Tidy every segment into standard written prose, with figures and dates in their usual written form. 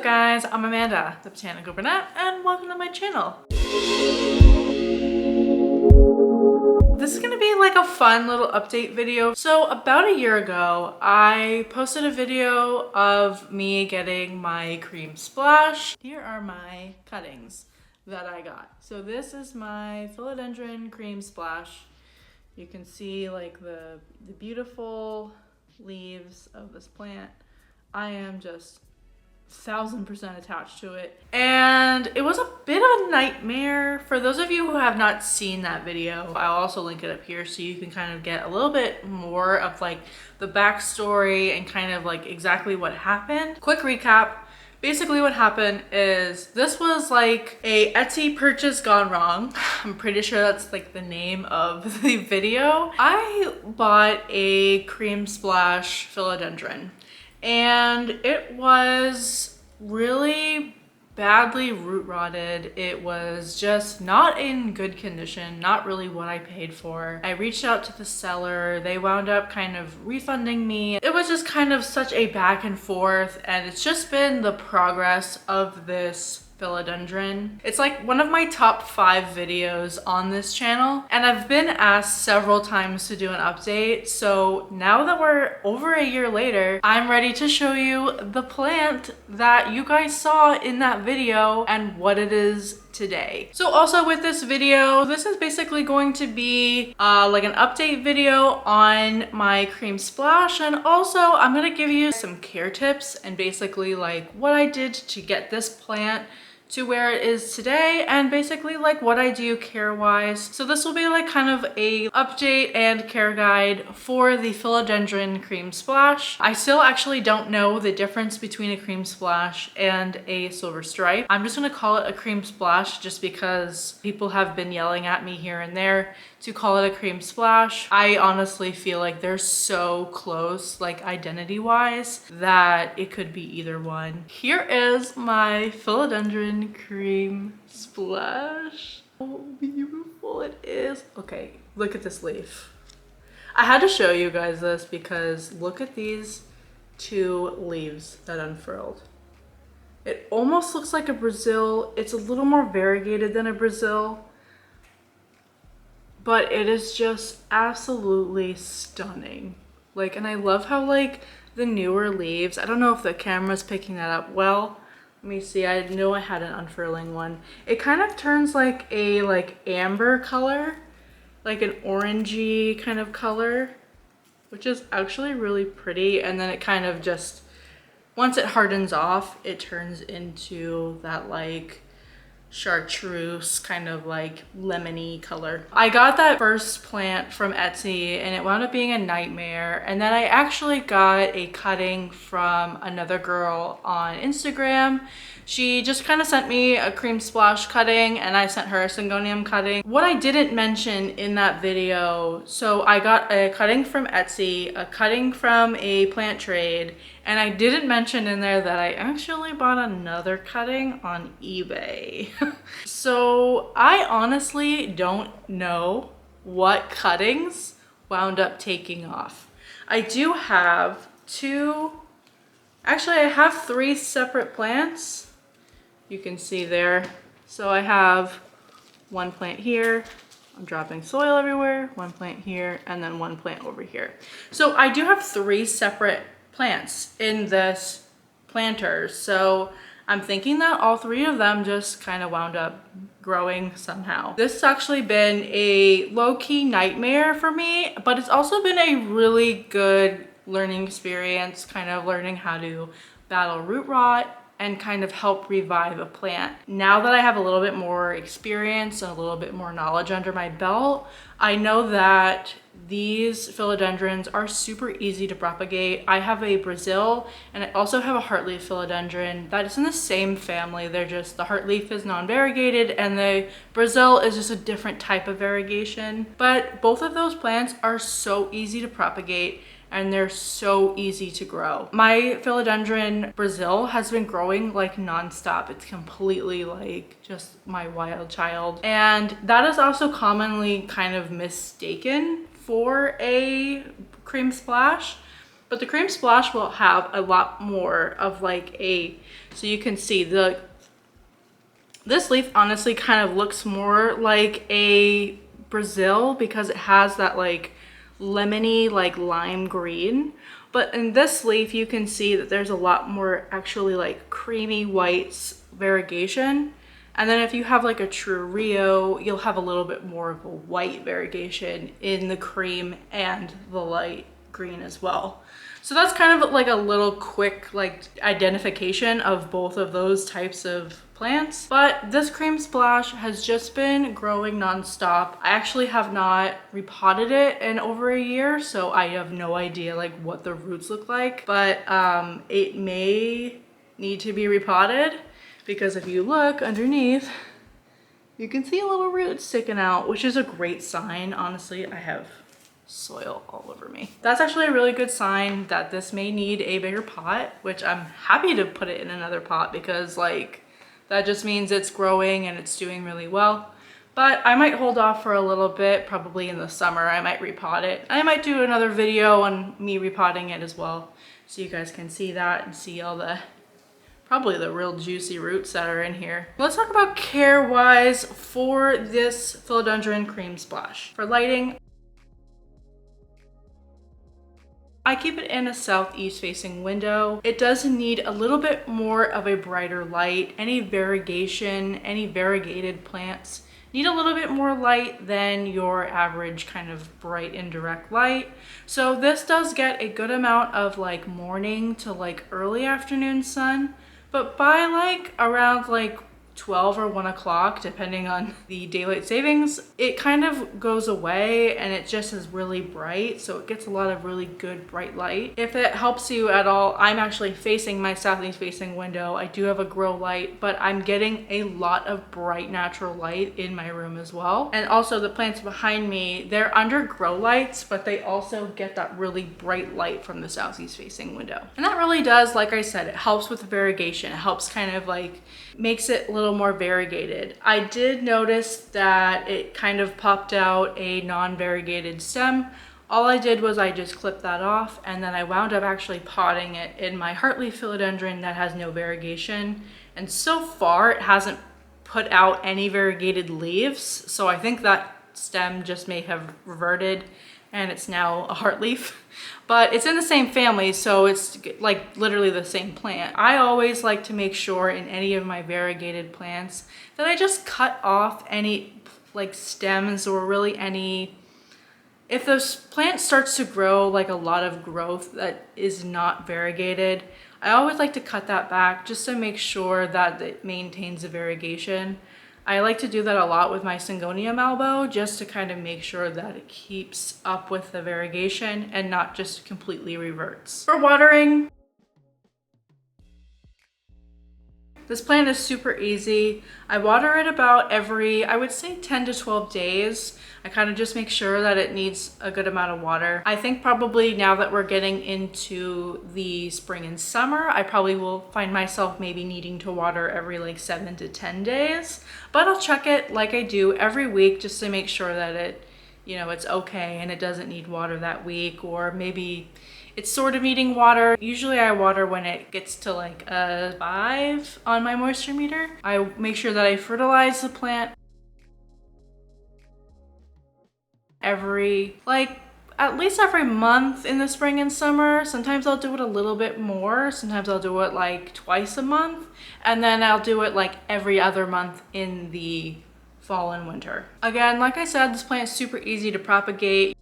guys? I'm Amanda, the Botanical Brunette, and welcome to my channel. This is gonna be like a fun little update video. So about a year ago, I posted a video of me getting my cream splash. Here are my cuttings that I got. So this is my Philodendron Cream Splash. You can see like the beautiful leaves of this plant. I am just 1000% attached to it, and it was a bit of a nightmare. For those of you who have not seen that video, I'll also link it up here so you can kind of get a little bit more of like the backstory and kind of like exactly what happened. Quick recap. Basically what happened is this was like a Etsy purchase gone wrong. I'm pretty sure that's like the name of the video. I bought a cream splash philodendron and it was really badly root rotted. It was just not in good condition, not really what I paid for. I reached out to the seller. They wound up kind of refunding me. It was just kind of such a back and forth, and it's just been the progress of this philodendron. It's like one of my top 5 videos on this channel, and I've been asked several times to do an update. So now that we're over a year later, I'm ready to show you the plant that you guys saw in that video and what it is today. So also with this video, this is basically going to be like an update video on my cream splash, and also I'm gonna give you some care tips and basically like what I did to get this plant to where it is today, and basically like what I do care wise. So this will be like kind of a update and care guide for the Philodendron Cream Splash. I still actually don't know the difference between a cream splash and a silver stripe. I'm just gonna call it a cream splash just because people have been yelling at me here and there to call it a cream splash. I honestly feel like they're so close, like identity wise, that it could be either one. Here is my Philodendron Cream Splash. Oh, beautiful it is. Okay, look at this leaf. I had to show you guys this because look at these 2 leaves that unfurled. It almost looks like a Brazil. It's a little more variegated than a Brazil, but it is just absolutely stunning. Like, and I love how like the newer leaves, I don't know if the camera's picking that up well. Let me see, I know I had an unfurling one. It kind of turns like a amber color, like an orangey kind of color, which is actually really pretty. And then it kind of just, once it hardens off, it turns into that like chartreuse kind of like lemony color. I got that first plant from Etsy and it wound up being a nightmare, and then I actually got a cutting from another girl on Instagram. She just kind of sent me a cream splash cutting and I sent her a syngonium cutting. What I didn't mention in that video, so I got a cutting from Etsy, a cutting from a plant trade, and I didn't mention in there that I actually bought another cutting on eBay. So I honestly don't know what cuttings wound up taking off. I do have 2, actually I have 3 separate plants. You can see there. So I have 1 plant here. I'm dropping soil everywhere. 1 plant here, and then 1 plant over here. So I do have 3 separate plants in this planter. So I'm thinking that all 3 of them just kind of wound up growing somehow. This has actually been a low-key nightmare for me, but it's also been a really good learning experience, kind of learning how to battle root rot and kind of help revive a plant. Now that I have a little bit more experience and a little bit more knowledge under my belt, I know that these philodendrons are super easy to propagate. I have a Brazil and I also have a heartleaf philodendron that is in the same family. They're just, the heartleaf is non-variegated and the Brazil is just a different type of variegation. But both of those plants are so easy to propagate and they're so easy to grow. My Philodendron Brazil has been growing like nonstop. It's completely like just my wild child. And that is also commonly kind of mistaken for a cream splash. But the Cream Splash will have a lot more of like so you can see this leaf honestly kind of looks more like a Brazil because it has that like lemony, like lime green. But in this leaf, you can see that there's a lot more actually like creamy whites variegation. And then if you have like a true Rio, you'll have a little bit more of a white variegation in the cream and the light green as well. So that's kind of like a little quick like identification of both of those types of plants. But this Cream Splash has just been growing nonstop. I actually have not repotted it in over a year, so I have no idea like what the roots look like, but it may need to be repotted because if you look underneath, you can see a little root sticking out, which is a great sign. Honestly, I have soil all over me. That's actually a really good sign that this may need a bigger pot, which I'm happy to put it in another pot because like that just means it's growing and it's doing really well. But I might hold off for a little bit, probably in the summer. I might repot it. I might do another video on me repotting it as well, so you guys can see that and see all the probably the real juicy roots that are in here. Let's talk about care-wise for this Philodendron Cream Splash. For lighting, I keep it in a southeast facing window. It does need a little bit more of a brighter light. Any variegation, any variegated plants need a little bit more light than your average kind of bright indirect light. So this does get a good amount of like morning to like early afternoon sun, but by like around like 12 or 1 o'clock, depending on the daylight savings, it kind of goes away and it just is really bright. So it gets a lot of really good bright light. If it helps you at all, I'm actually facing my southeast facing window. I do have a grow light, but I'm getting a lot of bright natural light in my room as well. And also the plants behind me, they're under grow lights, but they also get that really bright light from the southeast facing window. And that really does, like I said, it helps with the variegation. It helps kind of like makes it a little more variegated. I did notice that it kind of popped out a non-variegated stem. All I did was I just clipped that off, and then I wound up actually potting it in my heartleaf philodendron that has no variegation. And so far it hasn't put out any variegated leaves. So I think that stem just may have reverted and it's now a heartleaf, but it's in the same family, so it's like literally the same plant. I always like to make sure in any of my variegated plants that I just cut off any like stems or really any, if this plant starts to grow like a lot of growth that is not variegated, I always like to cut that back just to make sure that it maintains the variegation. I like to do that a lot with my Syngonium malbo just to kind of make sure that it keeps up with the variegation and not just completely reverts. For watering, this plant is super easy. I water it about every, I would say 10 to 12 days. I kind of just make sure that it needs a good amount of water. I think probably now that we're getting into the spring and summer, I probably will find myself maybe needing to water every like 7 to 10 days. But I'll check it like I do every week just to make sure that it, you know, it's okay and it doesn't need water that week, or maybe it's sort of needing water. Usually I water when it gets to like a 5 on my moisture meter. I make sure that I fertilize the plant at least every month in the spring and summer. Sometimes I'll do it a little bit more. Sometimes I'll do it like twice a month. And then I'll do it like every other month in the fall and winter. Again, like I said, this plant is super easy to propagate.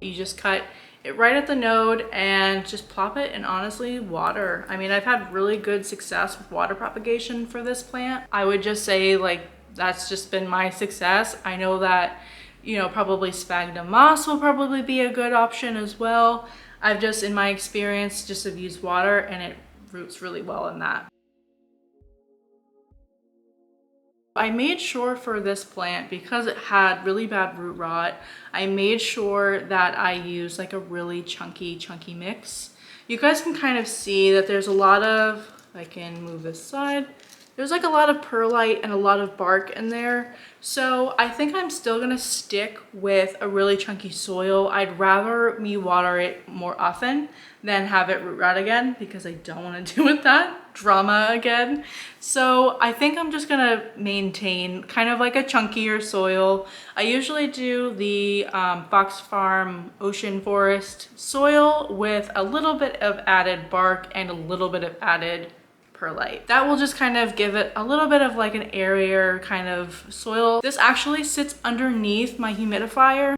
You just cut it right at the node and just plop it and honestly water. I mean, I've had really good success with water propagation for this plant. I would just say like that's just been my success. I know that, you know, probably sphagnum moss will probably be a good option as well. I've just, in my experience, just have used water and it roots really well in that. I made sure for this plant, because it had really bad root rot, I made sure that I used like a really chunky mix. You guys can kind of see that there's a lot of, I can move this side, there's like a lot of perlite and a lot of bark in there. So I think I'm still gonna stick with a really chunky soil. I'd rather me water it more often than have it root rot again, because I don't want to deal with that drama again. So I think I'm just gonna maintain kind of like a chunkier soil. I usually do the Fox Farm Ocean Forest soil with a little bit of added bark and a little bit of added perlite. That will just kind of give it a little bit of like an airier kind of soil. This actually sits underneath my humidifier.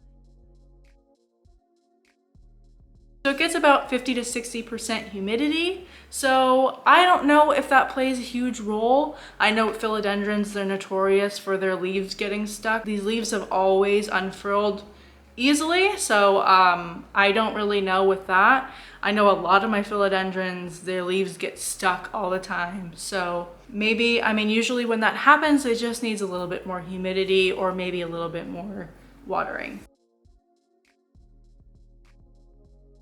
So it gets about 50 to 60% humidity. So I don't know if that plays a huge role. I know philodendrons, they're notorious for their leaves getting stuck. These leaves have always unfurled easily, so I don't really know with that. I know a lot of my philodendrons, their leaves get stuck all the time. So maybe, I mean, usually when that happens, it just needs a little bit more humidity or maybe a little bit more watering.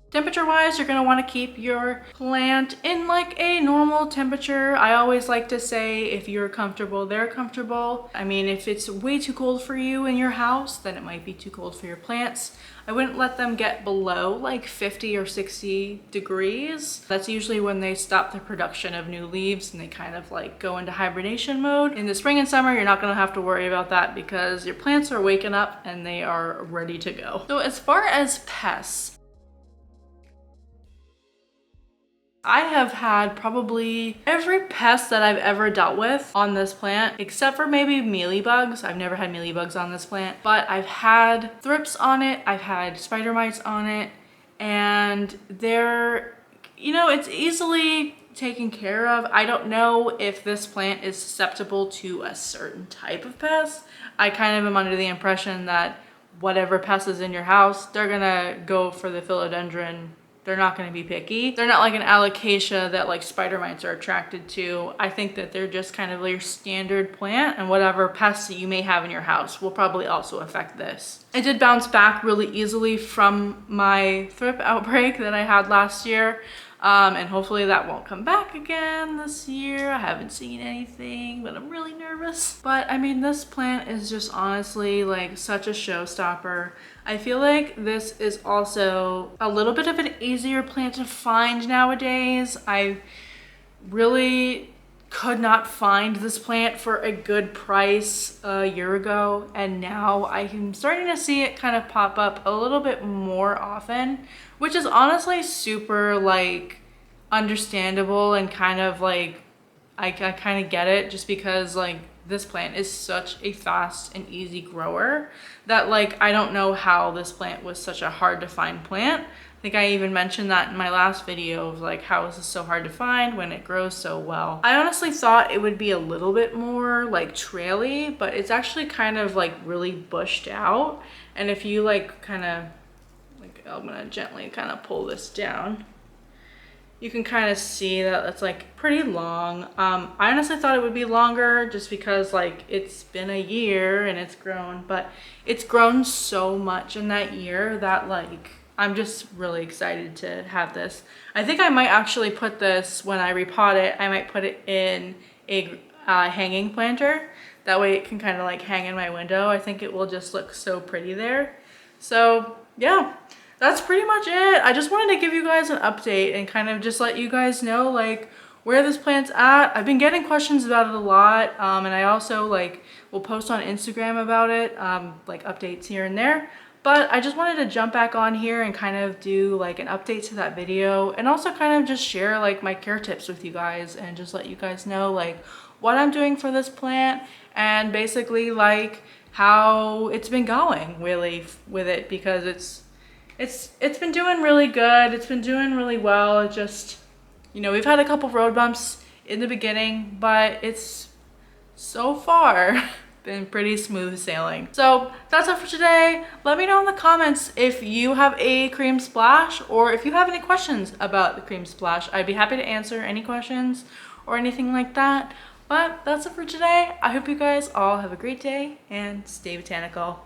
Temperature wise, you're gonna wanna keep your plant in like a normal temperature. I always like to say if you're comfortable, they're comfortable. I mean, if it's way too cold for you in your house, then it might be too cold for your plants. I wouldn't let them get below like 50 or 60 degrees. That's usually when they stop the production of new leaves and they kind of like go into hibernation mode. In the spring and summer, you're not gonna have to worry about that because your plants are waking up and they are ready to go. So as far as pests, I have had probably every pest that I've ever dealt with on this plant, except for maybe mealybugs. I've never had mealybugs on this plant, but I've had thrips on it, I've had spider mites on it, and they're, you know, it's easily taken care of. I don't know if this plant is susceptible to a certain type of pest. I kind of am under the impression that whatever pest is in your house, they're gonna go for the philodendron. They're not going to be picky. They're not like an alocasia that like spider mites are attracted to. I think that they're just kind of your standard plant, and whatever pests that you may have in your house will probably also affect this. I did bounce back really easily from my thrip outbreak that I had last year. And hopefully that won't come back again this year. I haven't seen anything, but I'm really nervous. But I mean, this plant is just honestly like such a showstopper. I feel like this is also a little bit of an easier plant to find nowadays. I really could not find this plant for a good price a year ago, and now I am starting to see it kind of pop up a little bit more often, which is honestly super like understandable, and kind of like I kind of get it, just because like this plant is such a fast and easy grower that like I don't know how this plant was such a hard to find plant. I think I even mentioned that in my last video of like, how is this so hard to find when it grows so well? I honestly thought it would be a little bit more like traily, but it's actually kind of like really bushed out. And if you like kind of, like I'm gonna gently kind of pull this down, you can kind of see that it's like pretty long. I honestly thought it would be longer just because like it's been a year and it's grown, but it's grown so much in that year that like I'm just really excited to have this. I think I might actually put this, when I repot it, I might put it in a hanging planter. That way it can kind of like hang in my window. I think it will just look so pretty there. So yeah, that's pretty much it. I just wanted to give you guys an update and kind of just let you guys know like where this plant's at. I've been getting questions about it a lot, and I also like will post on Instagram about it, like updates here and there. But I just wanted to jump back on here and kind of do like an update to that video, and also kind of just share like my care tips with you guys, and just let you guys know like what I'm doing for this plant, and basically like how it's been going really with it, because it's been doing really good. It's been doing really well. It just, you know, we've had a couple road bumps in the beginning, but it's so far been pretty smooth sailing. So that's it for today. Let me know in the comments if you have a cream splash, or if you have any questions about the cream splash. I'd be happy to answer any questions or anything like that. But that's it for today. I hope you guys all have a great day and stay botanical.